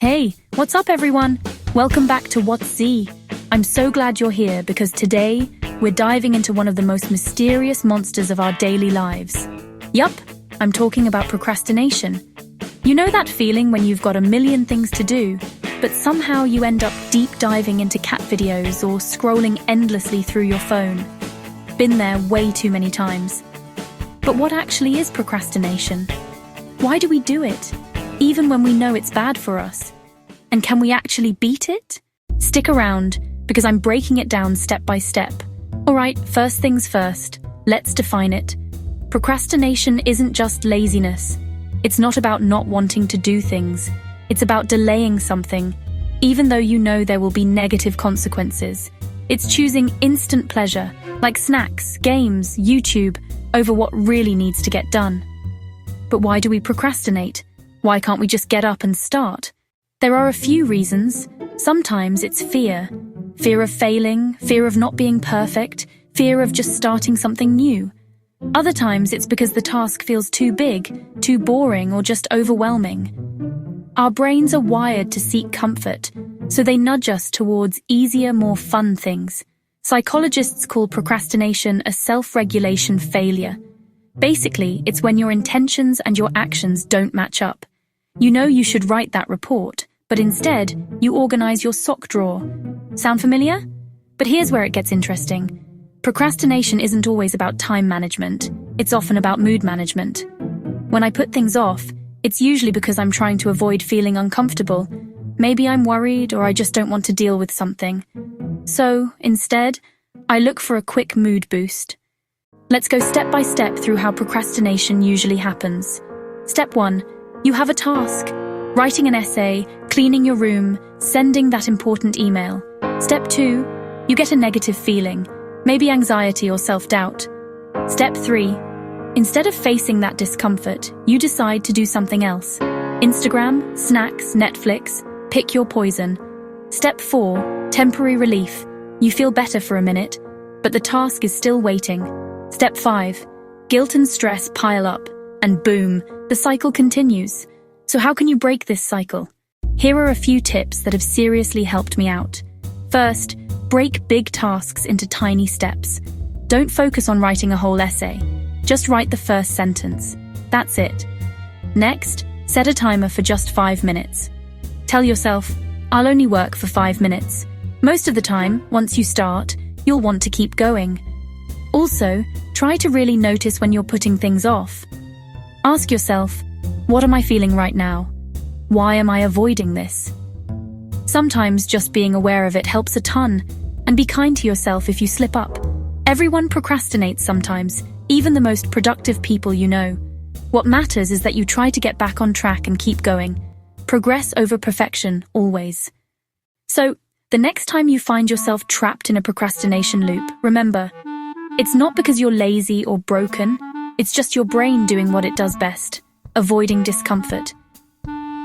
Hey, what's up everyone? Welcome back to Whats ZEE. I'm so glad you're here because today we're diving into one of the most mysterious monsters of our daily lives. Yup, I'm talking about procrastination. You know that feeling when you've got a million things to do, but somehow you end up deep diving into cat videos or scrolling endlessly through your phone. Been there way too many times. But what actually is procrastination? Why do we do it, even when we know it's bad for us? And can we actually beat it? Stick around, because I'm breaking it down step by step. Alright, first things first, let's define it. Procrastination isn't just laziness. It's not about not wanting to do things. It's about delaying something, even though you know there will be negative consequences. It's choosing instant pleasure, like snacks, games, YouTube, over what really needs to get done. But why do we procrastinate? Why can't we just get up and start? There are a few reasons. Sometimes it's fear. Fear of failing, fear of not being perfect, fear of just starting something new. Other times it's because the task feels too big, too boring, or just overwhelming. Our brains are wired to seek comfort, so they nudge us towards easier, more fun things. Psychologists call procrastination a self-regulation failure. Basically, it's when your intentions and your actions don't match up. You know you should write that report, but instead, you organize your sock drawer. Sound familiar? But here's where it gets interesting. Procrastination isn't always about time management. It's often about mood management. When I put things off, it's usually because I'm trying to avoid feeling uncomfortable. Maybe I'm worried or I just don't want to deal with something. So, instead, I look for a quick mood boost. Let's go step by step through how procrastination usually happens. Step 1. You have a task. Writing an essay, cleaning your room, sending that important email. Step 2. You get a negative feeling, maybe anxiety or self-doubt. Step 3. Instead of facing that discomfort, you decide to do something else. Instagram, snacks, Netflix, pick your poison. Step 4. Temporary relief. You feel better for a minute, but the task is still waiting. Step 5. Guilt and stress pile up, and boom, the cycle continues. So how can you break this cycle? Here are a few tips that have seriously helped me out. First, break big tasks into tiny steps. Don't focus on writing a whole essay. Just write the first sentence. That's it. Next, set a timer for just 5 minutes. Tell yourself, I'll only work for 5 minutes. Most of the time, once you start, you'll want to keep going. Also, try to really notice when you're putting things off. Ask yourself, what am I feeling right now? Why am I avoiding this? Sometimes just being aware of it helps a ton, and be kind to yourself if you slip up. Everyone procrastinates sometimes, even the most productive people you know. What matters is that you try to get back on track and keep going. Progress over perfection, always. So, the next time you find yourself trapped in a procrastination loop, remember, it's not because you're lazy or broken, it's just your brain doing what it does best, avoiding discomfort.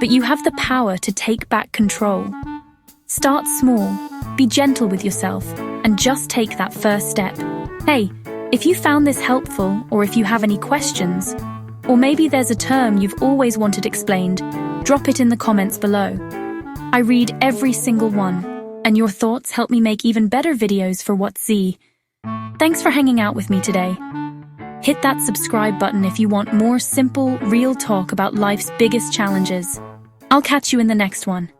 But you have the power to take back control. Start small, be gentle with yourself, and just take that first step. Hey, if you found this helpful, or if you have any questions, or maybe there's a term you've always wanted explained, drop it in the comments below. I read every single one, and your thoughts help me make even better videos for Whats ZEE. Thanks for hanging out with me today. Hit that subscribe button if you want more simple, real talk about life's biggest challenges. I'll catch you in the next one.